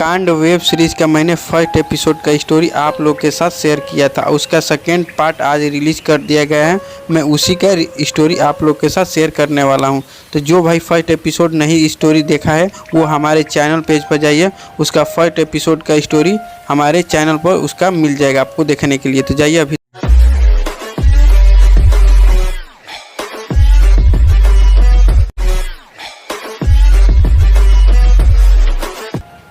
कांड web series का मैंने फर्स्ट एपिसोड का स्टोरी आप लोग के साथ शेयर किया था। उसका सेकेंड पार्ट आज रिलीज़ कर दिया गया है। मैं उसी का स्टोरी आप लोग के साथ शेयर करने वाला हूं। तो जो भाई फर्स्ट एपिसोड नहीं स्टोरी देखा है वो हमारे चैनल पेज पर जाइए, उसका फर्स्ट एपिसोड का स्टोरी हमारे चैनल पर उसका मिल जाएगा आपको देखने के लिए। तो जाइए अभी।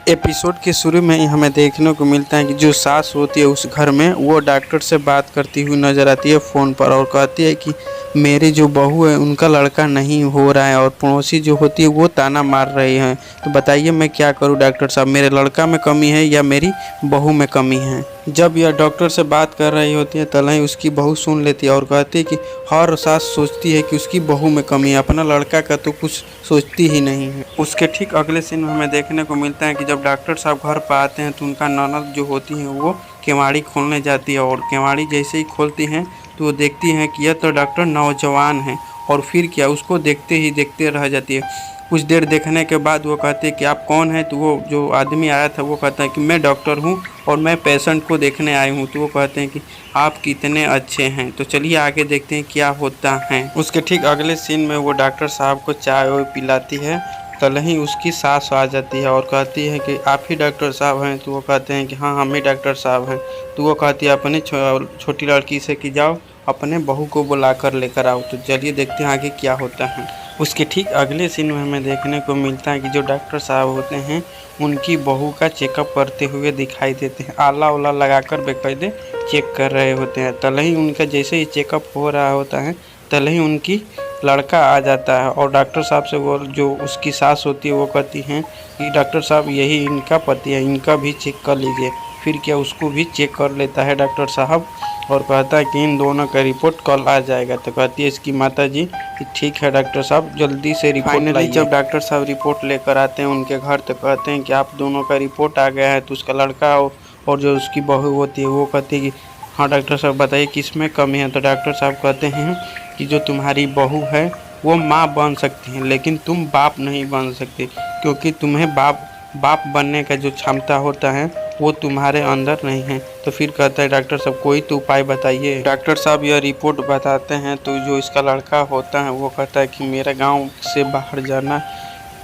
एपिसोड के शुरू में ही हमें देखने को मिलता है कि जो सास होती है उस घर में वो डॉक्टर से बात करती हुई नज़र आती है फ़ोन पर और कहती है कि मेरी जो बहू है उनका लड़का नहीं हो रहा है और पड़ोसी जो होती है वो ताना मार रही हैं। तो बताइए मैं क्या करूं डॉक्टर साहब, मेरे लड़का में कमी है या मेरी बहू में कमी है। जब यह डॉक्टर से बात कर रही होती है तभी उसकी बहू सुन लेती है और कहती है कि हर सास सोचती है कि उसकी बहू में कमी है, अपना लड़का का तो कुछ सोचती ही नहीं है। उसके ठीक अगले सीन में हमें देखने को मिलता है कि जब डॉक्टर साहब घर पर आते हैं तो उनका ननद जो होती है वो केवाड़ी खोलने जाती है और केवाड़ी जैसे ही खोलती हैं तो वो देखती हैं कि यह तो डॉक्टर नौजवान है और फिर क्या उसको देखते ही देखते रह जाती है। कुछ देर देखने के बाद वो कहते हैं कि आप कौन हैं। तो वो जो आदमी आया था वो कहता है कि मैं डॉक्टर हूँ और मैं पेशेंट को देखने आई हूँ। तो वो कहते हैं कि आप कितने अच्छे हैं। तो चलिए आगे देखते हैं क्या होता है। उसके ठीक अगले सीन में वो डॉक्टर साहब को चाय वाय पिलाती है तभी उसकी सास आ जाती है और कहती है कि आप ही डॉक्टर साहब हैं। तो वो कहते हैं कि हाँ हम ही डॉक्टर साहब हैं। तो वो कहती है अपनी छोटी लड़की से कि जाओ अपने बहू को बुला कर लेकर आओ। तो चलिए देखते हैं आगे क्या होता है। उसके ठीक अगले सीन में हमें देखने को मिलता है कि जो डॉक्टर साहब होते हैं उनकी बहू का चेकअप करते हुए दिखाई देते हैं। आला उला लगाकर बेकायदे चेक कर रहे होते हैं। तभी उनका जैसे ही चेकअप हो रहा होता है तभी उनकी लड़का आ जाता है और डॉक्टर साहब से वो जो उसकी सास होती है वो कहती हैं कि डॉक्टर साहब यही इनका पति है, इनका भी चेक कर लीजिए। फिर क्या उसको भी चेक कर लेता है डॉक्टर साहब और कहता है कि इन दोनों का रिपोर्ट कल आ जाएगा। तो कहती है इसकी माता जी कि ठीक है डॉक्टर साहब जल्दी से रिपोर्ट लाइए। जब डॉक्टर साहब रिपोर्ट लेकर आते हैं उनके घर तो कहते हैं कि आप दोनों का रिपोर्ट आ गया है। तो उसका लड़का और जो उसकी बहू होती है वो कहती है कि हाँ डॉक्टर साहब बताइए किस में कमी है। तो डॉक्टर साहब कहते हैं कि जो तुम्हारी बहू है वो माँ बन सकती है लेकिन तुम बाप नहीं बन सकते, क्योंकि तुम्हें बाप बनने का जो क्षमता होता है वो तुम्हारे अंदर नहीं है। तो फिर कहता है डॉक्टर साहब कोई तो उपाय बताइए। डॉक्टर साहब यह रिपोर्ट बताते हैं तो जो इसका लड़का होता है वो कहता है कि मेरा गांव से बाहर जाना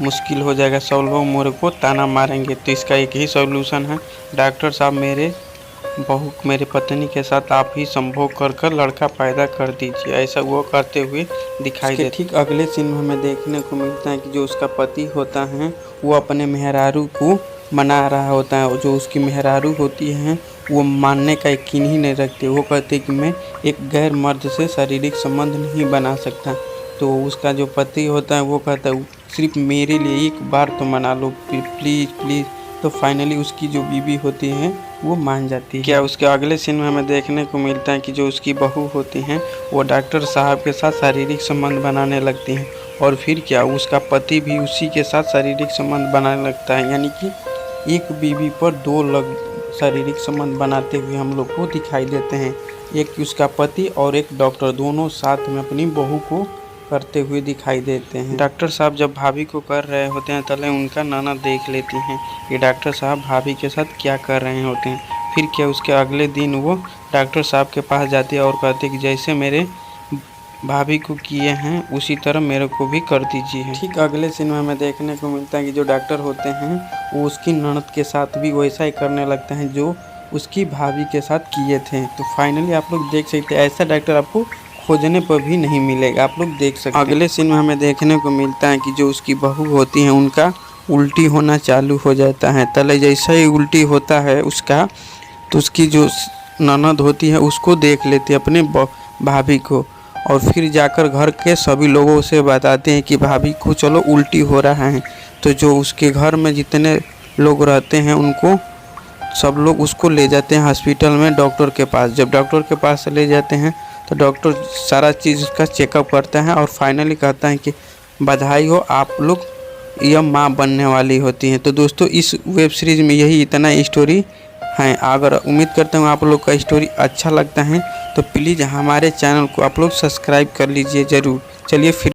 मुश्किल हो जाएगा, सब लोग मेरे को ताना मारेंगे। तो इसका एक ही सॉल्यूशन है, डॉक्टर साहब मेरे पत्नी के साथ आप ही संभोग कर लड़का पैदा कर दीजिए। ऐसा वो करते हुए दिखाई दे। ठीक अगले सीन में हमें देखने को मिलता है कि जो उसका पति होता है वो अपने मेहरारू को मना रहा होता है। जो उसकी मेहरारू होती है वो मानने का यकीन ही नहीं रखते। वो कहते कि मैं एक गैर मर्द से शारीरिक संबंध नहीं बना सकता। तो उसका जो पति होता है वो कहता है सिर्फ मेरे लिए एक बार तो मना लो प्लीज़ प्लीज़। तो फाइनली उसकी जो बीवी होती है वो मान जाती है। क्या उसके अगले सीन में हमें देखने को मिलता है कि जो उसकी बहू होती हैं वो डॉक्टर साहब के साथ शारीरिक संबंध बनाने लगती हैं और फिर क्या उसका पति भी उसी के साथ शारीरिक संबंध बनाने लगता है। यानी कि एक बीवी पर दो लोग शारीरिक संबंध बनाते हुए हम लोग को दिखाई देते हैं। एक उसका पति और एक डॉक्टर दोनों साथ में अपनी बहू को करते हुए दिखाई देते हैं। डॉक्टर साहब जब भाभी को कर रहे होते हैं तले उनका ननद देख लेती हैं कि डॉक्टर साहब भाभी के साथ क्या कर रहे होते हैं। फिर क्या उसके अगले दिन वो डॉक्टर साहब के पास जाती है और कहती है कि जैसे मेरे भाभी को किए हैं उसी तरह मेरे को भी कर दीजिए। ठीक अगले सीन में हमें देखने को मिलता है कि जो डॉक्टर होते हैं वो उसकी ननद के साथ भी वैसा ही करने लगते हैं जो उसकी भाभी के साथ किए थे। तो फाइनली आप लोग देख सकते हैं ऐसा डॉक्टर आपको खोजने पर भी नहीं मिलेगा, आप लोग देख सकते हैं। अगले सीन में हमें देखने को मिलता है कि जो उसकी बहू होती है उनका उल्टी होना चालू हो जाता है। तले जैसा ही उल्टी होता है उसका तो उसकी जो ननद होती है उसको देख लेती है अपने भाभी को और फिर जाकर घर के सभी लोगों से बताते हैं कि भाभी को चलो उल्टी हो रहा है। तो जो उसके घर में जितने लोग रहते हैं उनको सब लोग उसको ले जाते हैं हॉस्पिटल में डॉक्टर के पास। जब डॉक्टर के पास ले जाते हैं तो डॉक्टर सारा चीज़ उसका चेकअप करता है और फाइनली कहता है कि बधाई हो आप लोग यह माँ बनने वाली होती हैं। तो दोस्तों इस वेब सीरीज़ में यही इतना स्टोरी है। अगर उम्मीद करता हूँ आप लोग का स्टोरी अच्छा लगता है तो प्लीज़ हमारे चैनल को आप लोग सब्सक्राइब कर लीजिए ज़रूर। चलिए फिर